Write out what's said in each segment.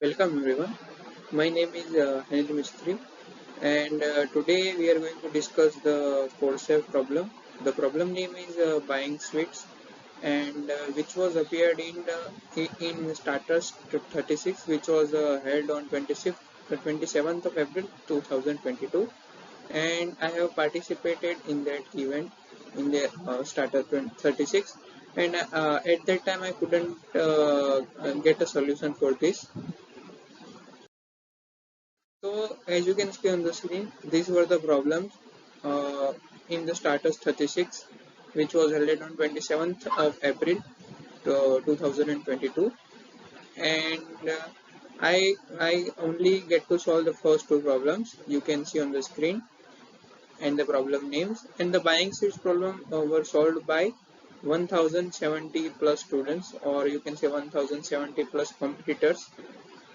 Welcome everyone. My name is Henil Mistry, and today we are going to discuss the Codechef problem. The problem name is buying sweets, and which was appeared in starters 36, which was held on 27th of April 2022, and I have participated in that event in the starter 36, and at that time I couldn't get a solution for this. So as you can see on the screen, these were the problems uh, in the status 36, which was held on 27th of April 2022, and I only get to solve the first two problems you can see on the screen and the problem names, and the buying seats problem were solved by 1070 plus students, or you can say 1070 plus competitors,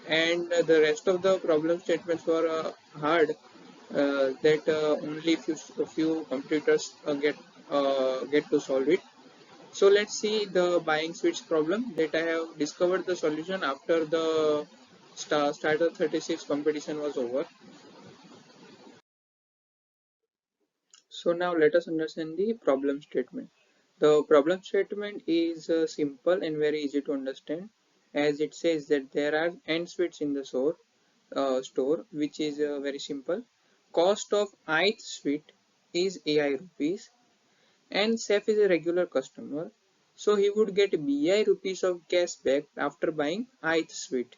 and the rest of the problem statements were hard, that only few computers get to solve it. So let's see the buying switch problem that I have discovered the solution after the starter 36 competition was over. So now let us understand the problem statement. The problem statement is simple and very easy to understand, as it says that there are n switches in the store, which is very simple. Cost of ith suite is AI rupees, and Seth is a regular customer, so he would get BI rupees of cashback after buying ith suite.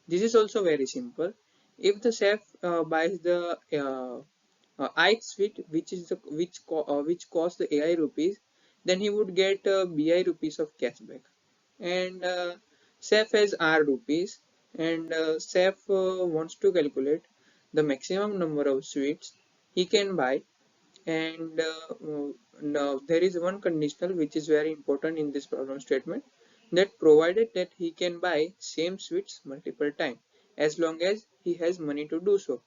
This is also very simple. If the chef buys the ith suite, which costs the AI rupees, then he would get BI rupees of cashback. And chef has R rupees, and chef wants to calculate the maximum number of sweets he can buy. And now there is one conditional which is very important in this problem statement, that provided that he can buy same sweets multiple times as long as he has money to do so.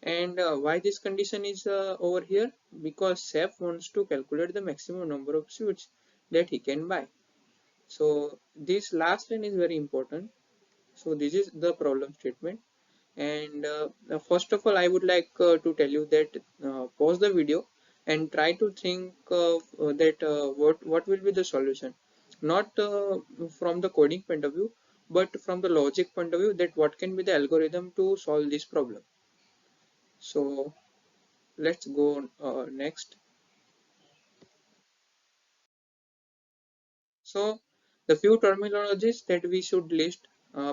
And why this condition is over here? Because chef wants to calculate the maximum number of sweets that he can buy. So this last line is very important. So this is the problem statement. And first of all, I would like to tell you that pause the video and try to think of that what will be the solution, not from the coding point of view, but from the logic point of view, that what can be the algorithm to solve this problem. So let's go next. So the few terminologies that we should list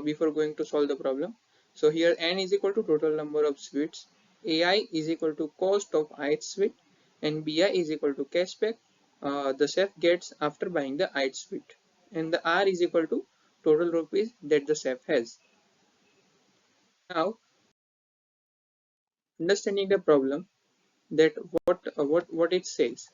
before going to solve the problem. So here n is equal to total number of sweets, ai is equal to cost of ith sweet, and bi is equal to cashback the chef gets after buying the ith sweet, and the r is equal to total rupees that the chef has. Now understanding the problem, that what it says.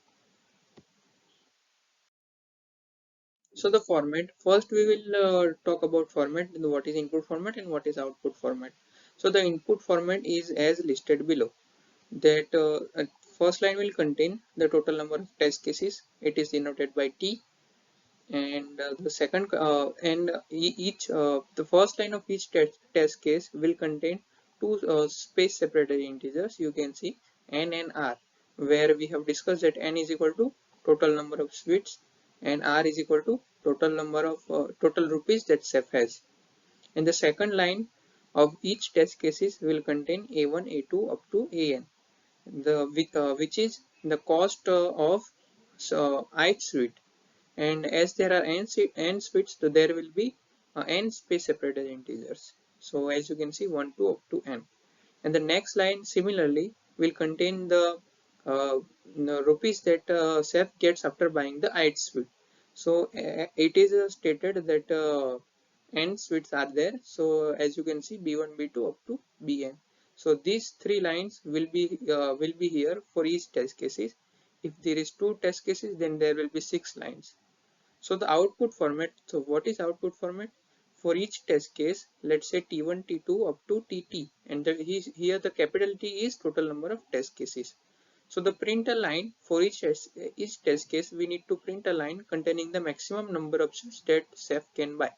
So the format, first we will talk about format, what is input format and what is output format. So the input format is as listed below, that first line will contain the total number of test cases, it is denoted by T, and the second each the first line of each test case will contain two space separated integers, you can see n and r, where we have discussed that n is equal to total number of sweets and r is equal to total number of total rupees that chef has. And the second line of each test cases will contain a1 a2 up to an, which is the cost of ith suite. And as there are n suites, so there will be n space separated integers. So as you can see, 1 2 up to n. And the next line similarly will contain the rupees that chef gets after buying the ith suite. So it is stated that n suites are there. So as you can see, b1 b2 up to bn. So these three lines will be here for each test cases. If there is two test cases, then there will be 6 lines. So the output format, so what is output format? For each test case, let's say T1, T2 up to TT, and here the capital T is total number of test cases. So the print a line for each test case, we need to print a line containing the maximum number of chips that chef can buy.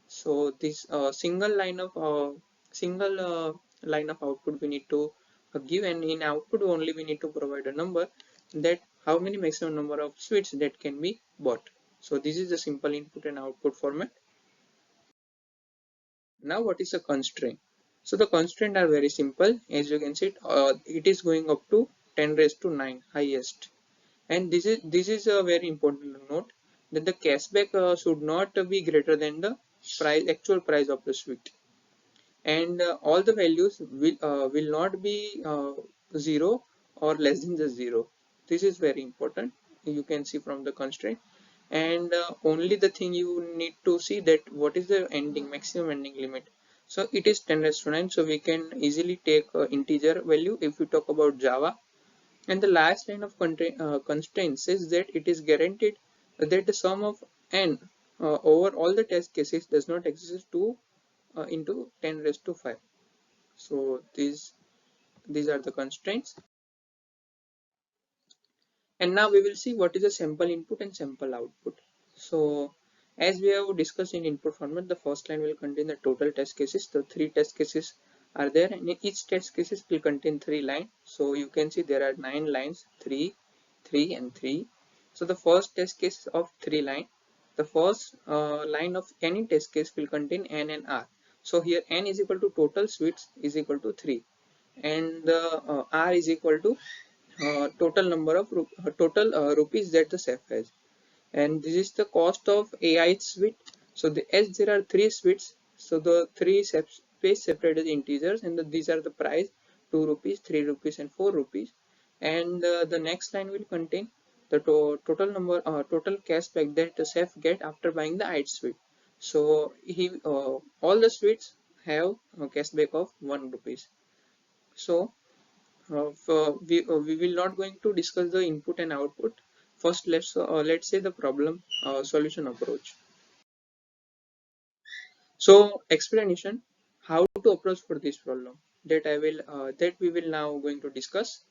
So this single line of output we need to give, and in output only we need to provide a number that how many maximum number of sweets that can be bought. So this is the simple input and output format. Now what is a constraint? So the constraint are very simple. As you can see, it is going up to 10 raised to 9 highest. And this is a very important note, that the cashback should not be greater than the actual price of the sweet, and all the values will not be 0 or less than the 0. This is very important. You can see from the constraint, and only the thing you need to see that what is the ending maximum ending limit. So it is 10 raised to 9, so we can easily take integer value if we talk about Java. And the last line of constraint says that it is guaranteed that the sum of n over all the test cases does not exist to into 10 raised to 5. So these are the constraints. And now we will see what is a sample input and sample output. So as we have discussed in input format, the first line will contain the total test cases. The 3 test cases are there, and each test cases will contain 3 lines. So you can see there are 9 lines, 3, 3 and 3. So the first test case of 3 line, the first line of any test case will contain n and r. So here n is equal to total sweets is equal to 3, and the r is equal to total number of total rupees that the chef has, and this is the cost of AI suite. So as there are 3 suites, so the 3 space separated integers, and these are the price: 2 rupees, 3 rupees and 4 rupees. And the next line will contain the total number total cashback that the chef get after buying the IT suite. So he all the suites have a cashback of 1 rupees. So we will not going to discuss the input and output. First, let's say the problem solution approach. So explanation how to approach for this problem, that we will now going to discuss.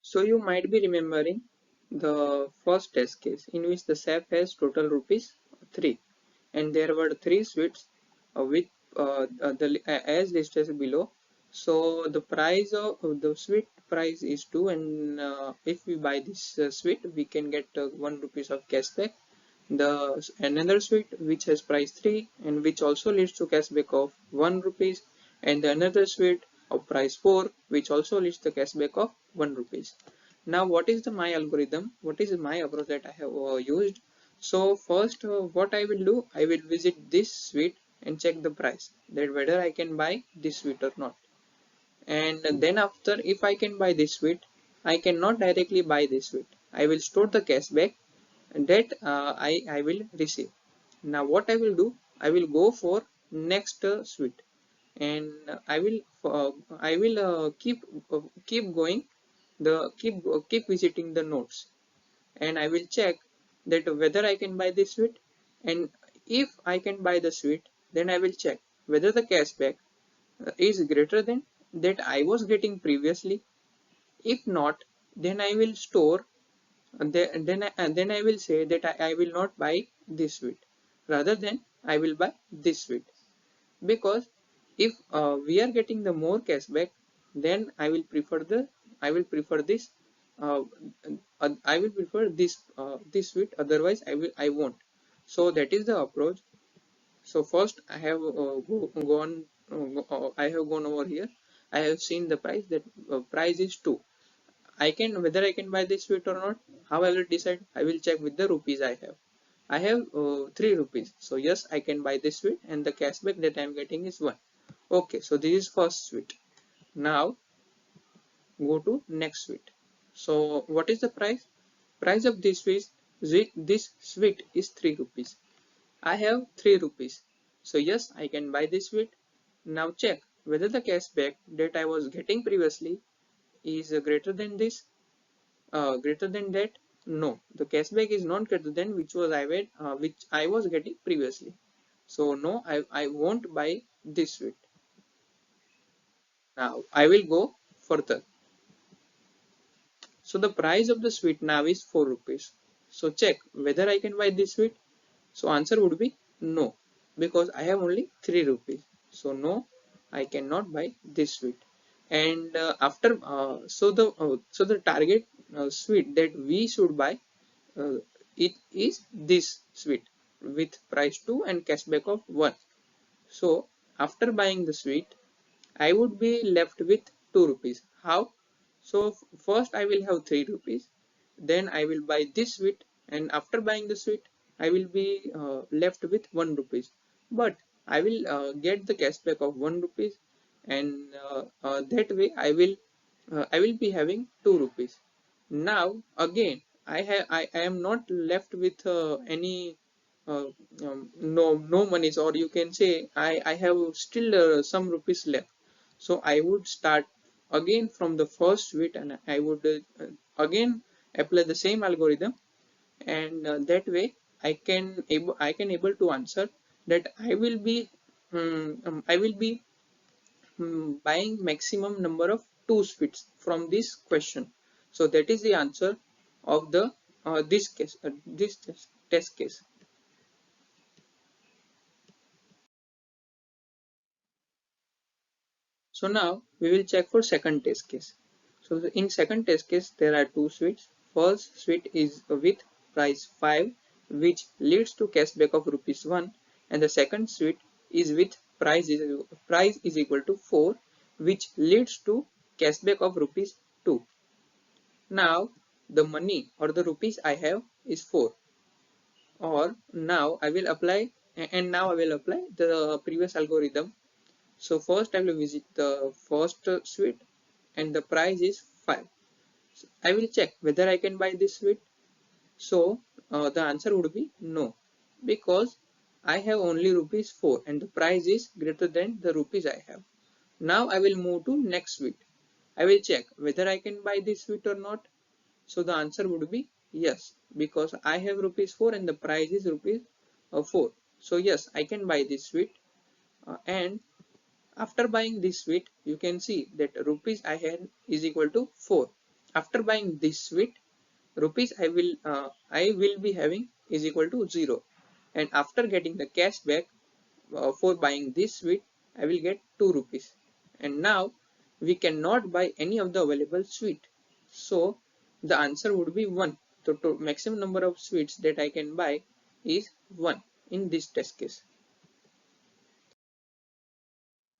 So you might be remembering the first test case in which the SAP has total rupees 3, and there were 3 sweets with as listed below. So the price of the sweet price is 2, and if we buy this sweet, we can get 1 rupees of cashback. The another sweet which has price 3 and which also leads to cashback of 1 rupees, and the another sweet of price 4 which also leads to cashback of 1 rupees. Now what is the my algorithm, what is my approach that I have used? So first what I will do, I will visit this sweet and check the price, that whether I can buy this sweet or not. And then after, if I can buy this sweet, I cannot directly buy this sweet, I will store the cashback that I will receive. Now what I will do, I will go for next suite, and I will keep going the keep visiting the nodes, and I will check that whether I can buy this suite. And if I can buy the suite, then I will check whether the cashback is greater than that I was getting previously. If not, then I will store, then I will say that I will not buy this sweet, rather than I will buy this sweet. Because if we are getting the more cashback, then I will prefer this uh, I will prefer this sweet, otherwise I won't. So that is the approach. So first I have I have gone over here, I have seen the price, that price is 2. I can, whether I can buy this sweet or not, how I will decide? I will check with the rupees I have. I have 3 rupees. So yes, I can buy this sweet, and the cashback that I am getting is 1. Okay, so this is first sweet. Now go to next sweet. So what is the price? Price of this sweet is 3 rupees. I have 3 rupees. So yes, I can buy this sweet. Now check whether the cashback that I was getting previously is greater than this, greater than that. No, the cashback is not greater than which I was getting previously. So no, I won't buy this sweet. Now I will go further. So the price of the sweet now is 4 rupees. So check whether I can buy this sweet. So answer would be no, because I have only 3 rupees. So no, I cannot buy this sweet. And so the target sweet that we should buy, uh, it is this sweet with price 2 and cashback of 1. So after buying the sweet, I would be left with 2 rupees. How? So first I will have 3 rupees, then I will buy this sweet, and after buying the sweet, I will be left with 1 rupees. But I will get the cashback of 1 rupees, and that way I will be having 2 rupees. Now again, I am not left with any uh, no monies, or you can say I have still some rupees left. So I would start again from the first sweet, and I would again apply the same algorithm, and that way I can able to answer that I will be buying maximum number of 2 sweets from this question. So that is the answer of the this test case. So now we will check for second test case. So in second test case, there are 2 sweets. First sweet is with price 5, which leads to cashback of rupees 1, and the second sweet is with price is equal to 4, which leads to cashback of rupees 2. Now the money or the rupees I have is 4. Or now I will apply, and now I will apply the previous algorithm. So first I will visit the first suite, and the price is 5. So I will check whether I can buy this suite. So the answer would be no, because I have only rupees 4 and the price is greater than the rupees I have. Now I will move to next suite. I will check whether I can buy this suite or not. So the answer would be yes, because I have rupees 4 and the price is rupees 4. So yes, I can buy this suite. And after buying this suite, you can see that rupees I had is equal to 4. After buying this suite, rupees I will be having is equal to 0. And after getting the cashback for buying this suite, I will get 2 rupees. And now we cannot buy any of the available suite. So the answer would be 1. The maximum number of sweets that I can buy is 1 in this test case.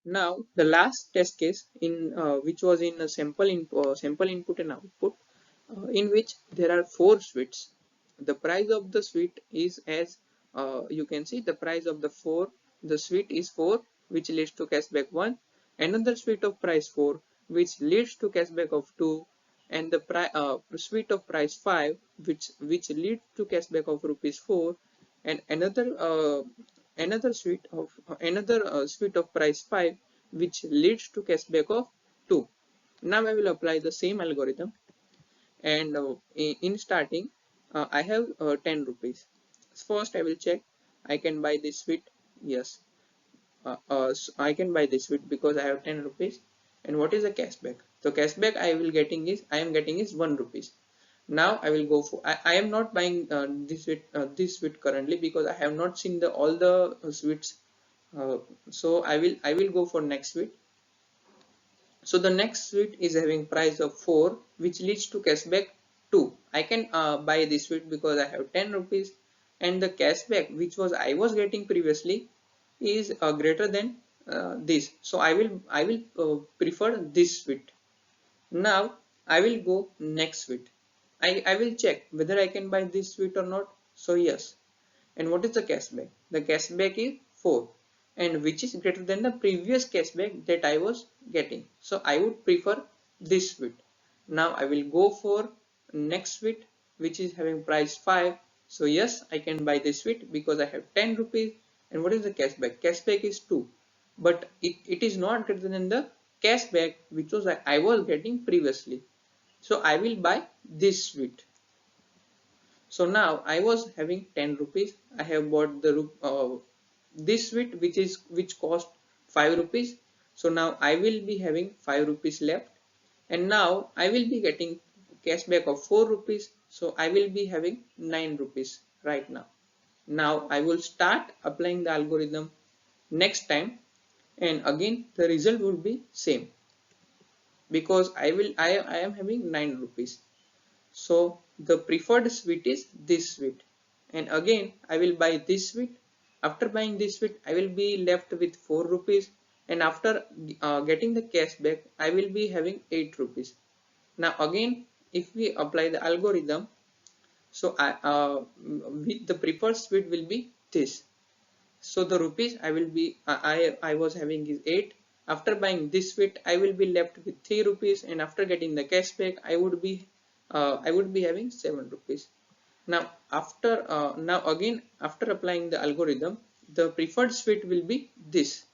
Now the last test case in which was in a sample input and output, in which there are 4 sweets. The price of the sweet is as you can see, the price of the sweet is 4, which leads to cashback 1. Another sweet of price 4, which leads to cashback of 2, and the sweet of price 5, which leads to cashback of rupees 4, and another sweet of price 5, which leads to cashback of 2. Now I will apply the same algorithm, and in starting I have 10 rupees. First I will check I can buy this sweet. Yes, so I can buy this sweet because I have 10 rupees. And what is the cashback? So cashback I am getting is 1 rupees. Now I will go for, I am not buying this sweet currently, because I have not seen the all the sweets. So I will go for next sweet. So the next sweet is having price of 4, which leads to cashback 2. I can buy this sweet because I have 10 rupees, and the cashback which I was getting previously is greater than this. So I will prefer this sweet. Now I will go next sweet. I will check whether I can buy this sweet or not. So yes. And what is the cashback? The cashback is 4, and which is greater than the previous cashback that I was getting. So I would prefer this sweet. Now I will go for next sweet, which is having price 5. So yes, I can buy this sweet because I have 10 rupees. And what is the cashback? Cashback is 2, but it is not greater than the cashback which I was getting previously. So I will buy this sweet. So now I was having 10 rupees. I have bought the this sweet which cost 5 rupees. So now I will be having 5 rupees left, and now I will be getting cashback of 4 rupees. So I will be having 9 rupees right now. Now I will start applying the algorithm next time, and again the result would be same, because I am having 9 rupees. So the preferred sweet is this sweet, and again I will buy this sweet. After buying this sweet, I will be left with 4 rupees, and after getting the cash back, I will be having 8 rupees. Now again, if we apply the algorithm, so the preferred sweet will be this. So the rupees I will be I was having is 8. After buying this sweet, I will be left with 3 rupees, and after getting the cashback, I would be having 7 rupees. Now now again, after applying the algorithm, the preferred sweet will be this.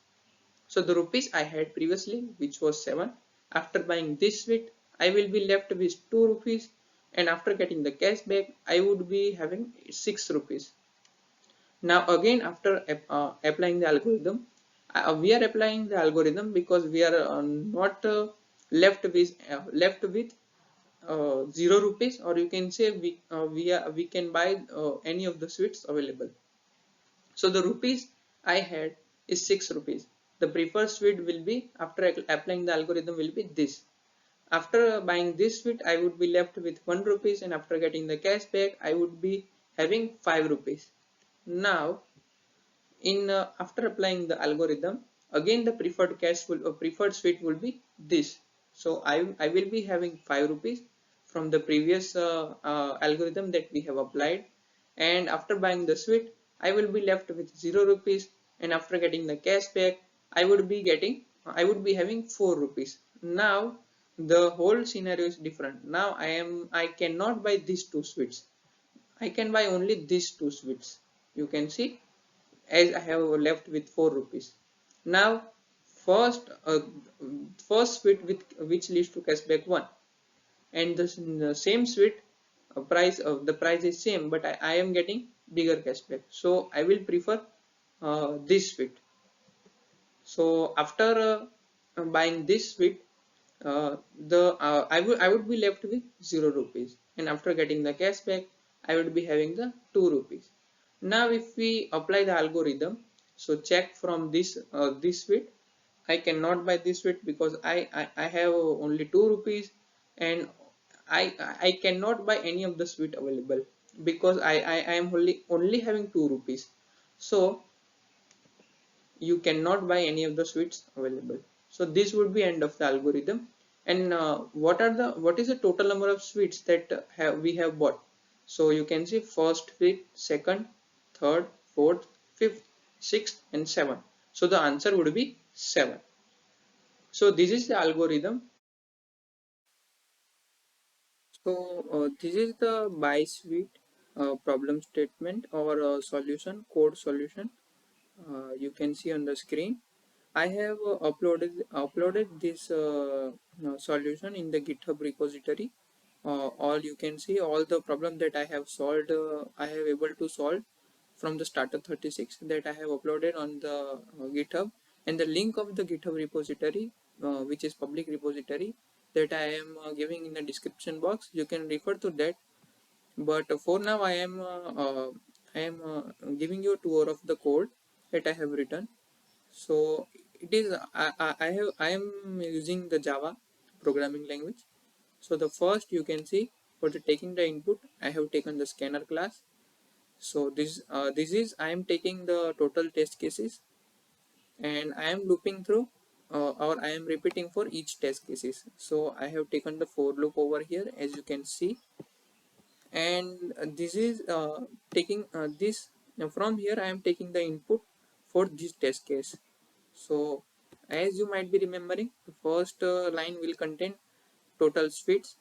So the rupees I had previously, which was 7, after buying this sweet, I will be left with 2 rupees, and after getting the cashback, I would be having 6 rupees. Now again, after applying the algorithm, we are applying the algorithm because we are not left with 0 rupees, or you can say we can buy any of the sweets available. So the rupees I had is 6 rupees. The preferred sweet will be, after applying the algorithm, will be this. After buying this sweet, I would be left with 1 rupees, and after getting the cash back, I would be having 5 rupees. Now in after applying the algorithm, again the preferred sweet will be this. So I will be having 5 rupees from the previous algorithm that we have applied, and after buying the sweet, I will be left with 0 rupees, and after getting the cash back, I would be having 4 rupees. Now the whole scenario is different. Now I cannot buy these two sweets. I can buy only these two sweets. You can see, as I have left with 4 rupees. Now first sweet with which leads to cashback 1, and the same sweet the price is same, but I am getting bigger cashback, so I will prefer this sweet. So after buying this sweet, I would be left with 0 rupees, and after getting the cashback, I would be having the 2 rupees. Now if we apply the algorithm, so check from this sweet, I cannot buy this sweet because I have only 2 rupees, and I cannot buy any of the sweet available because I am only having 2 rupees. So you cannot buy any of the sweets available. So this would be end of the algorithm. And what is the total number of sweets that we have bought? So you can see first sweet, second, third, fourth, fifth, sixth, and seventh. So the answer would be 7. So this is the algorithm. So this is the buy sweet problem statement, or code solution. You can see on the screen. I have uploaded this solution in the GitHub repository. All you can see all the problem that I have solved. I have able to solve from the starter-36 that I have uploaded on the GitHub, and the link of the GitHub repository, which is public repository, that I am giving in the description box. You can refer to that. But for now, I am giving you a tour of the code that I have written. So it is I am using the Java programming language. So the first, you can see, for the taking the input, I have taken the scanner class. So this is I am taking the total test cases, and I am looping through, or I am repeating for each test cases. So I have taken the for loop over here, as you can see, and this is taking this from here. I am taking the input for this test case. So as you might be remembering, the first line will contain total sweets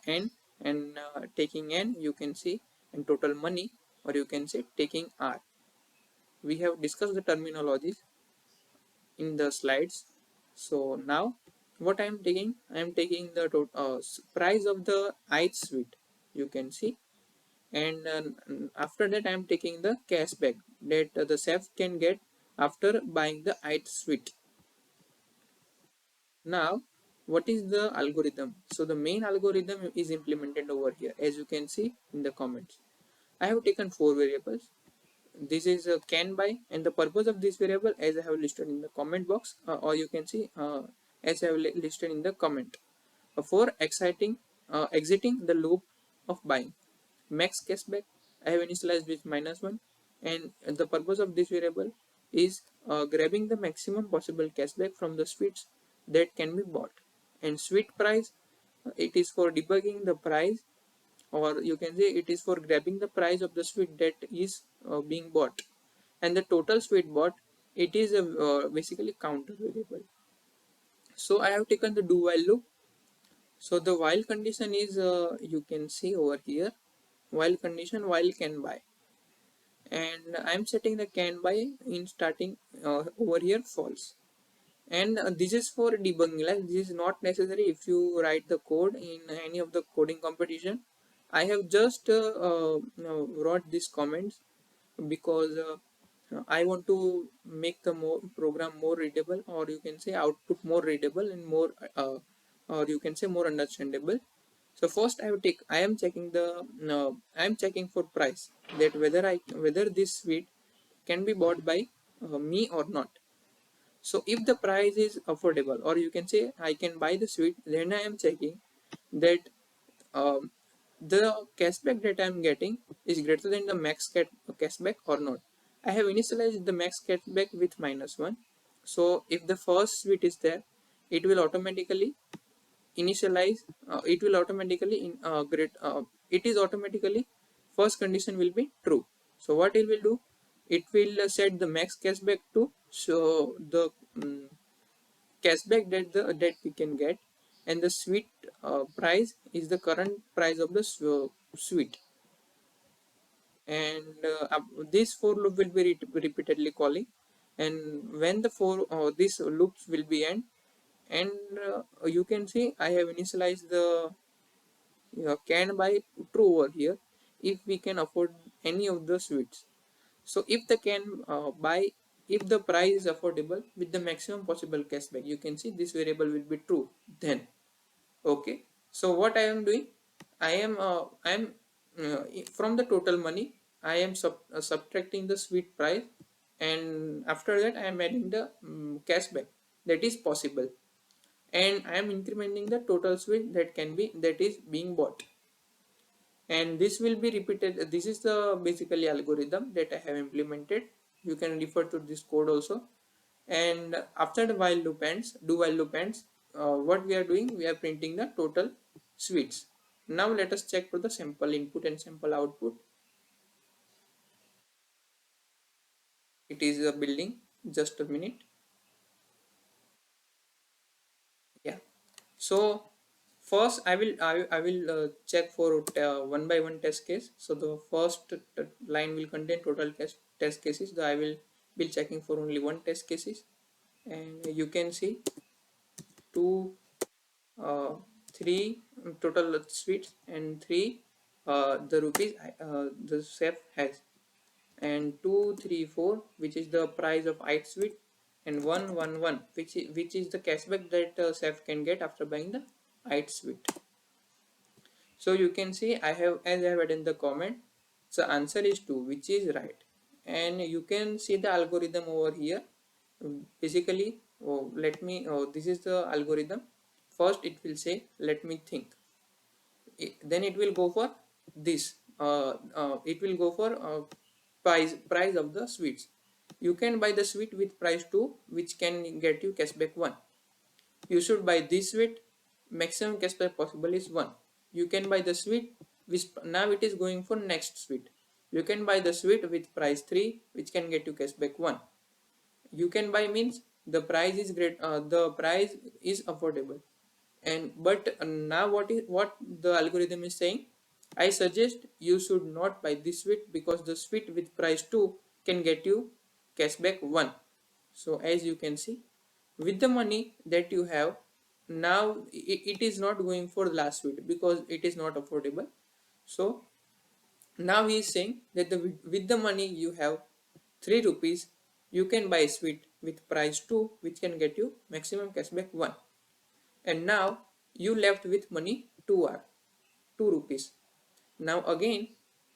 n, and taking n, you can see, and total money, or you can say taking r. We have discussed the terminologies in the slides. So now what I am taking, I am taking the price of the ith sweet, you can see, and after that I am taking the cashback that the chef can get after buying the ith sweet. Now what is the algorithm? So the main algorithm is implemented over here, as you can see in the comments. I have taken 4 variables. this is a can buy, and the purpose of this variable as I have listed in the comment box, or you can see as I have listed in the comment. For exiting the loop of buying, max cashback I have initialized with -1, and the purpose of this variable is grabbing the maximum possible cashback from the sweets that can be bought. And sweet price, it is for debugging the price, or you can say it is for grabbing the price of the sweet that is being bought. And the total sweet bought, it is a basically counter variable. So I have taken the do while loop. So the while condition is, you can see over here, while condition while can buy, and I'm setting the can buy in starting over here false. And this is for debugging, like this is not necessary if you write the code in any of the coding competition. I have just wrote these comments because I want to make the program more readable, or you can say output more readable and more or you can say more understandable. So first I am checking the I am checking for price, that whether this sweet can be bought by me or not. So if the price is affordable, or you can say I can buy the sweet, then I am checking that um, the cashback that I am getting is greater than the max cashback or not. I have initialized the max cashback with -1. So if the first sweet is there, it will automatically initialize. It will automatically it is automatically first condition will be true. So what it will do? It will set the max cashback to so the cashback that we can get, and the sweet price is the current price of the sweet. And this for loop will be repeatedly calling, and when the for these loops will be end, and you can see I have initialized the can buy true over here if we can afford any of the sweets. So if the can buy, if the price is affordable with the maximum possible cashback, you can see this variable will be true then. Okay, so what I am doing, I am from the total money I am subtracting the sweet price, and after that I am adding the cashback that is possible, and I am incrementing the total sweet that is being bought. And this will be repeated. This is the basically algorithm that I have implemented. You can refer to this code also. And after the while loop ends, do while loop ends, what we are doing, we are printing the total sweets. Now let us check for the sample input and sample output. It is a building, just a minute. Yeah, so first I will check for one by one test case. So the first line will contain total test cases. I will be checking for only one test cases, and you can see two, uh, three total sweets, and three the rupees the chef has, and 234 which is the price of eight sweet, and 111 which is the cashback that chef can get after buying the eight sweet. So you can see I have, as I have added in the comment, so answer is 2, which is right. And you can see the algorithm over here. Basically, this is the algorithm. First it will say let me think. Then it will go for this. It will go for price of the sweets. You can buy the sweet with price 2, which can get you cashback 1. You should buy this sweet, maximum cashback possible is 1. You can buy the sweet, which now it is going for next sweet. You can buy the sweet with price 3, which can get you cashback 1. You can buy means the price is great, the price is affordable. And but now what the algorithm is saying, I suggest you should not buy this sweet because the sweet with price 2 can get you cashback 1. So as you can see, with the money that you have now, it is not going for the last sweet because it is not affordable. So now he is saying that with the money you have 3 rupees, you can buy sweet with price 2, which can get you maximum cashback 1. And now you left with money 2 rupees. Now again,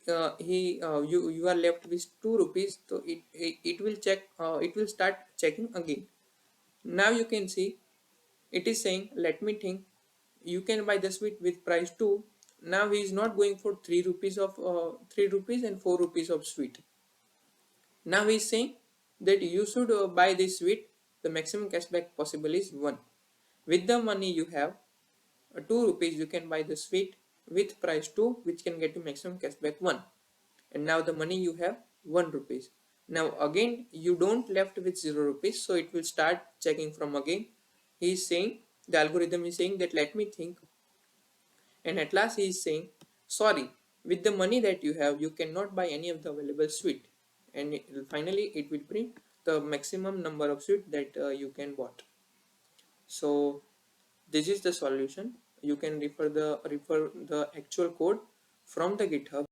you are left with 2 rupees, so it will check, it will start checking again. Now you can see it is saying, let me think, you can buy the sweet with price 2. Now he is not going for 3 rupees of 3 rupees and 4 rupees of sweet. Now he is saying that you should buy this sweet, the maximum cashback possible is 1. With the money you have, 2 rupees, you can buy the sweet with price 2, which can get you maximum cashback 1. And now the money you have 1 rupees. Now again you don't left with 0 rupees, so it will start checking from again. He is saying, the algorithm is saying that let me think, and at last he is saying, sorry, with the money that you have you cannot buy any of the available sweet, and finally it will print the maximum number of sweet that you can bought. So this is the solution. You can refer the actual code from the GitHub.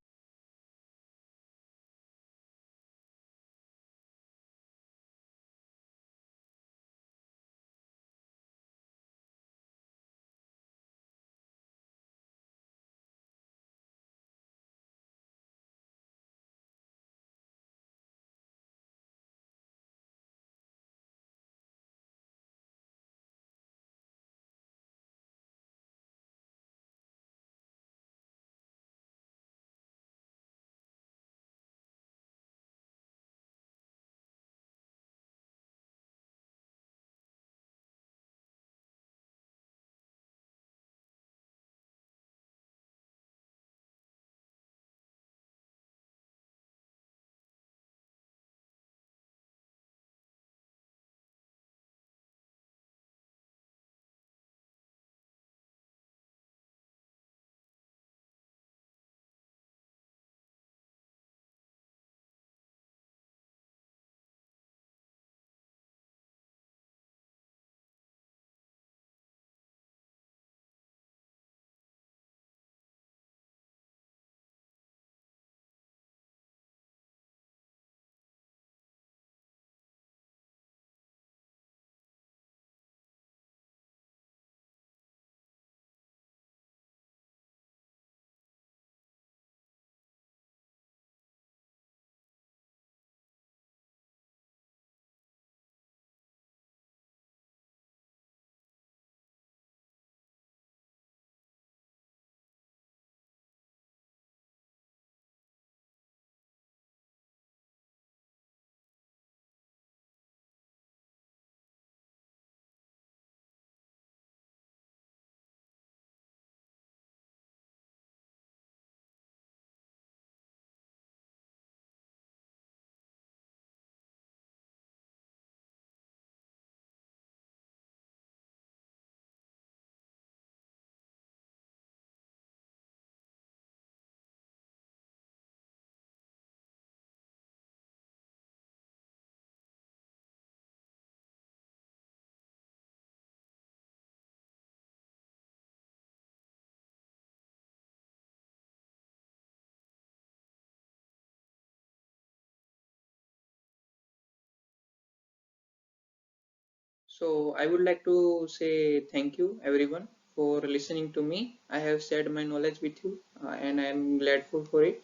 So I would like to say thank you everyone for listening to me. I have shared my knowledge with you, and I am grateful for it.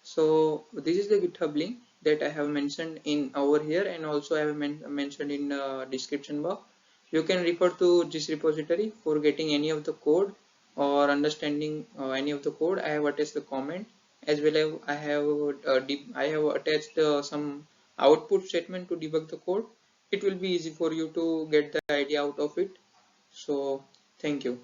So this is the GitHub link that I have mentioned in over here, and also I have mentioned in the description box. You can refer to this repository for getting any of the code or understanding any of the code. I have attached the comment, as well as I have attached some output statement to debug the code. It will be easy for you to get the idea out of it. So thank you.